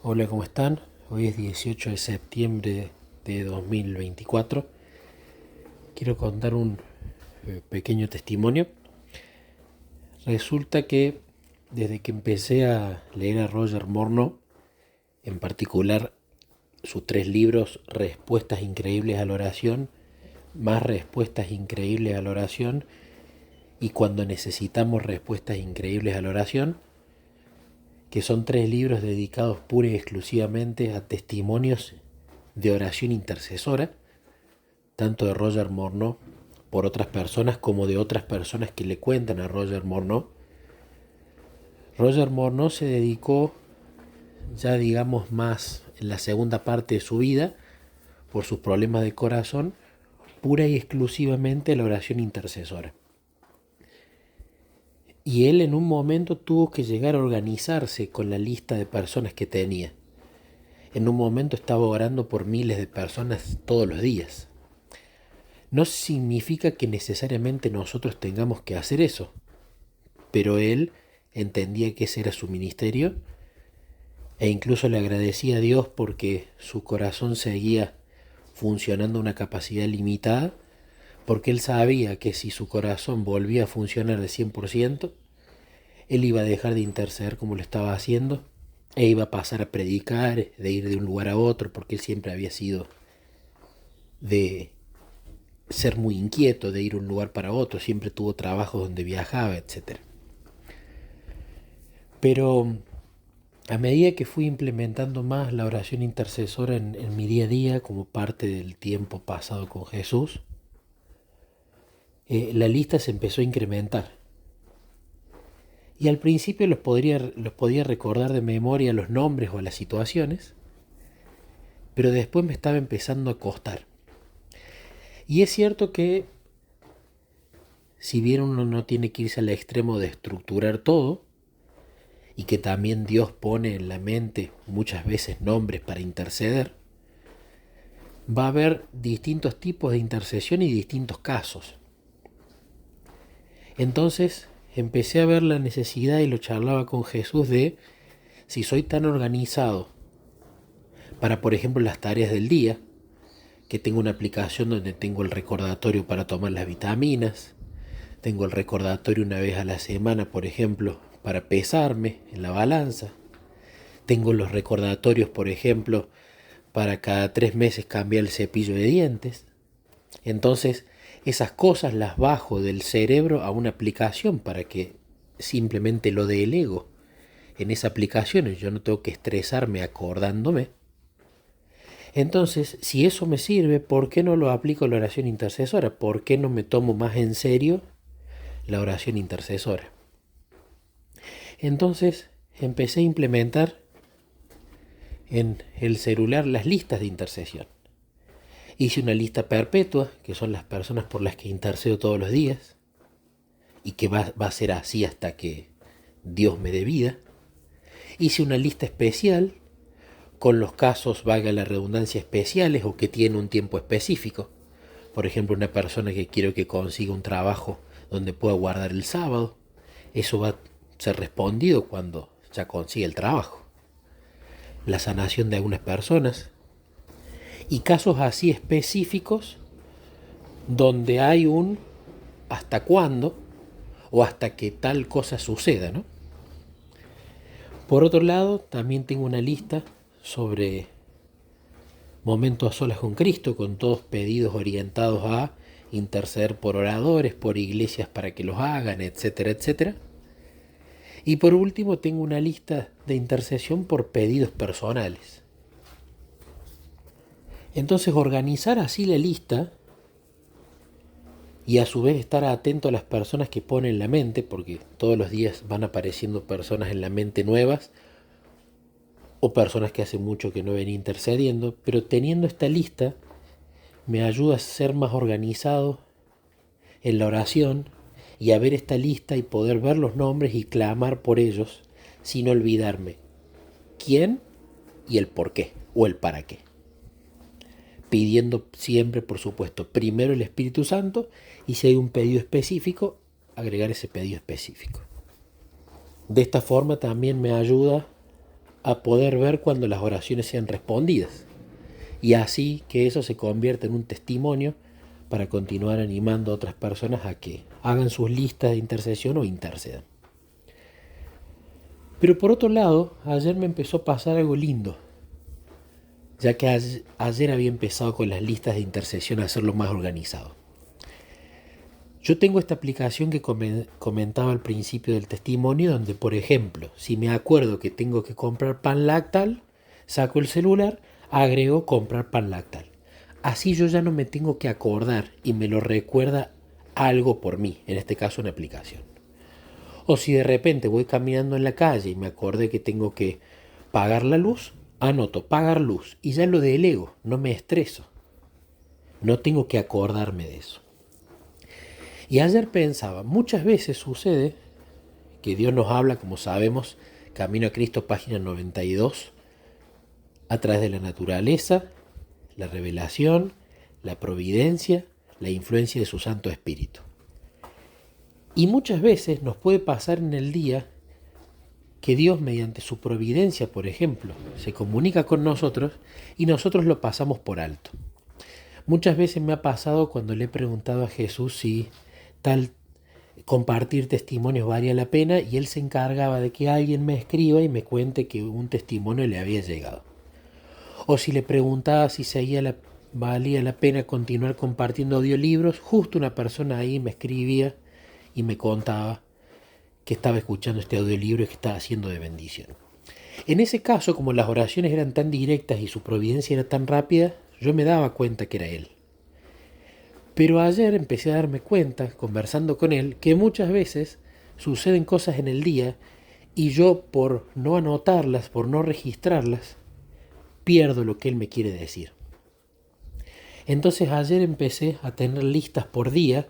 Hola, ¿cómo están? Hoy es 18 de septiembre de 2024. Quiero contar un pequeño testimonio. Resulta que desde que empecé a leer a Roger Morneau, en particular sus 3 libros, Respuestas Increíbles a la Oración, Más Respuestas Increíbles a la Oración y Cuando Necesitamos Respuestas Increíbles a la Oración, que son 3 libros dedicados pura y exclusivamente a testimonios de oración intercesora, tanto de Roger Morneau por otras personas como de otras personas que le cuentan a Roger Morneau. Roger Morneau se dedicó, ya digamos más en la segunda parte de su vida, por sus problemas de corazón, pura y exclusivamente a la oración intercesora. Y él en un momento tuvo que llegar a organizarse con la lista de personas que tenía. En un momento estaba orando por miles de personas todos los días. No significa que necesariamente nosotros tengamos que hacer eso, pero él entendía que ese era su ministerio e incluso le agradecía a Dios porque su corazón seguía funcionando a una capacidad limitada, porque él sabía que si su corazón volvía a funcionar al 100%, él iba a dejar de interceder como lo estaba haciendo e iba a pasar a predicar, de ir de un lugar a otro, porque él siempre había sido de ser muy inquieto, de ir de un lugar para otro, siempre tuvo trabajos donde viajaba, etc. Pero a medida que fui implementando más la oración intercesora en mi día a día como parte del tiempo pasado con Jesús, la lista se empezó a incrementar. Y al principio los podía recordar de memoria los nombres o las situaciones, pero después me estaba empezando a costar. Y es cierto que si bien uno no tiene que irse al extremo de estructurar todo, y que también Dios pone en la mente muchas veces nombres para interceder, va a haber distintos tipos de intercesión y distintos casos. Entonces empecé a ver la necesidad, y lo charlaba con Jesús, de si soy tan organizado para, por ejemplo, las tareas del día, que tengo una aplicación donde tengo el recordatorio para tomar las vitaminas, tengo el recordatorio una vez a la semana, por ejemplo, para pesarme en la balanza, tengo los recordatorios, por ejemplo, para cada 3 meses cambiar el cepillo de dientes. Entonces, esas cosas las bajo del cerebro a una aplicación para que simplemente lo delego en esa aplicación y yo no tengo que estresarme acordándome. Entonces, si eso me sirve, ¿por qué no lo aplico a la oración intercesora? ¿Por qué no me tomo más en serio la oración intercesora? Entonces, empecé a implementar en el celular las listas de intercesión. Hice una lista perpetua, que son las personas por las que intercedo todos los días, y que va a ser así hasta que Dios me dé vida. Hice una lista especial, con los casos, valga la redundancia, especiales o que tienen un tiempo específico. Por ejemplo, una persona que quiero que consiga un trabajo donde pueda guardar el sábado. Eso va a ser respondido cuando ya consiga el trabajo. La sanación de algunas personas. Y casos así específicos donde hay un hasta cuándo o hasta que tal cosa suceda, ¿no? Por otro lado, también tengo una lista sobre momentos a solas con Cristo, con todos pedidos orientados a interceder por oradores, por iglesias para que los hagan, etcétera, etcétera. Y por último, tengo una lista de intercesión por pedidos personales. Entonces, organizar así la lista y a su vez estar atento a las personas que pone en la mente, porque todos los días van apareciendo personas en la mente nuevas o personas que hace mucho que no ven intercediendo, pero teniendo esta lista me ayuda a ser más organizado en la oración y a ver esta lista y poder ver los nombres y clamar por ellos sin olvidarme quién y el por qué o el para qué. Pidiendo siempre, por supuesto, primero el Espíritu Santo, y si hay un pedido específico, agregar ese pedido específico. De esta forma también me ayuda a poder ver cuando las oraciones sean respondidas. Y así que eso se convierta en un testimonio para continuar animando a otras personas a que hagan sus listas de intercesión o intercedan. Pero por otro lado, ayer me empezó a pasar algo lindo, ya que ayer había empezado con las listas de intercesión a hacerlo más organizado. Yo tengo esta aplicación que comentaba al principio del testimonio, donde, por ejemplo, si me acuerdo que tengo que comprar pan lactal, saco el celular, agrego comprar pan lactal. Así yo ya no me tengo que acordar y me lo recuerda algo por mí, en este caso una aplicación. O si de repente voy caminando en la calle y me acordé que tengo que pagar la luz, anoto pagar luz y ya lo delego, no me estreso. No tengo que acordarme de eso. Y ayer pensaba, muchas veces sucede que Dios nos habla, como sabemos, Camino a Cristo, página 92, a través de la naturaleza, la revelación, la providencia, la influencia de su Santo Espíritu. Y muchas veces nos puede pasar en el día que Dios, mediante su providencia, por ejemplo, se comunica con nosotros y nosotros lo pasamos por alto. Muchas veces me ha pasado cuando le he preguntado a Jesús si tal compartir testimonios valía la pena y él se encargaba de que alguien me escriba y me cuente que un testimonio le había llegado. O si le preguntaba si valía la pena continuar compartiendo audiolibros, justo una persona ahí me escribía y me contaba que estaba escuchando este audiolibro y que estaba haciendo de bendición. En ese caso, como las oraciones eran tan directas y su providencia era tan rápida, yo me daba cuenta que era él. Pero ayer empecé a darme cuenta, conversando con él, que muchas veces suceden cosas en el día y yo, por no anotarlas, por no registrarlas, pierdo lo que él me quiere decir. Entonces ayer empecé a tener listas por día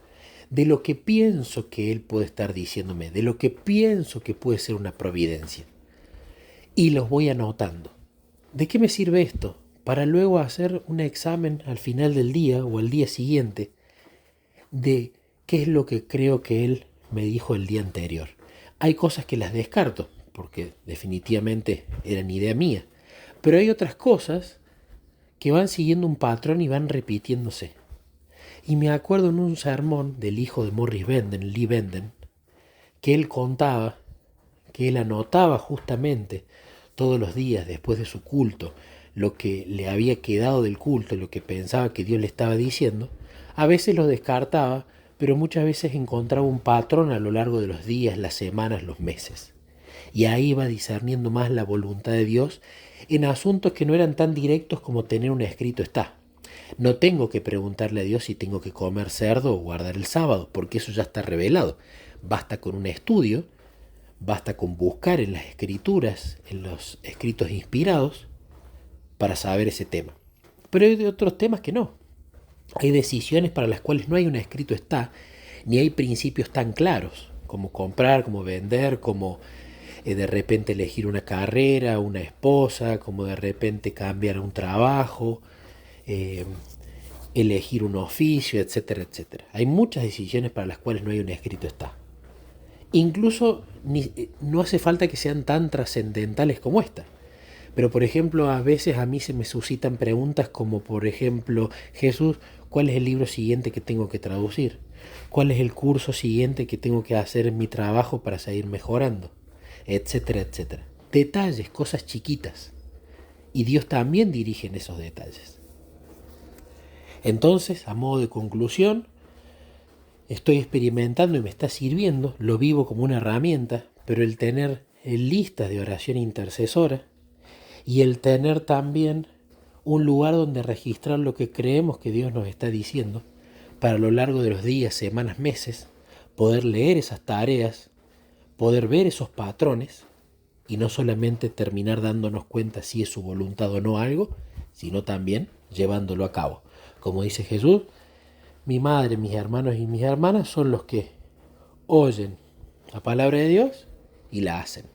de lo que pienso que él puede estar diciéndome, de lo que pienso que puede ser una providencia. Y los voy anotando. ¿De qué me sirve esto? Para luego hacer un examen al final del día o al día siguiente de qué es lo que creo que él me dijo el día anterior. Hay cosas que las descarto, porque definitivamente eran idea mía, pero hay otras cosas que van siguiendo un patrón y van repitiéndose. Y me acuerdo en un sermón del hijo de Morris Benden, Lee Benden, que él contaba, que él anotaba justamente todos los días después de su culto, lo que le había quedado del culto, lo que pensaba que Dios le estaba diciendo. A veces lo descartaba, pero muchas veces encontraba un patrón a lo largo de los días, las semanas, los meses. Y ahí iba discerniendo más la voluntad de Dios en asuntos que no eran tan directos como tener un escrito está. No tengo que preguntarle a Dios si tengo que comer cerdo o guardar el sábado, porque eso ya está revelado. Basta con un estudio, basta con buscar en las escrituras, en los escritos inspirados, para saber ese tema. Pero hay otros temas que no. Hay decisiones para las cuales no hay un escrito está, ni hay principios tan claros, como comprar, como vender, como de repente elegir una carrera, una esposa, como de repente cambiar un trabajo, elegir un oficio, etcétera, etcétera. Hay muchas decisiones para las cuales no hay un escrito está. Incluso no hace falta que sean tan trascendentales como esta. Pero por ejemplo, a veces a mí se me suscitan preguntas como, por ejemplo, Jesús, ¿cuál es el libro siguiente que tengo que traducir? ¿Cuál es el curso siguiente que tengo que hacer en mi trabajo para seguir mejorando? Etcétera, etcétera. Detalles, cosas chiquitas. Y Dios también dirige en esos detalles. Entonces, a modo de conclusión, estoy experimentando y me está sirviendo, lo vivo como una herramienta, pero el tener listas de oración intercesora y el tener también un lugar donde registrar lo que creemos que Dios nos está diciendo, para a lo largo de los días, semanas, meses, poder leer esas tareas, poder ver esos patrones y no solamente terminar dándonos cuenta si es su voluntad o no algo, sino también llevándolo a cabo. Como dice Jesús, mi madre, mis hermanos y mis hermanas son los que oyen la palabra de Dios y la hacen.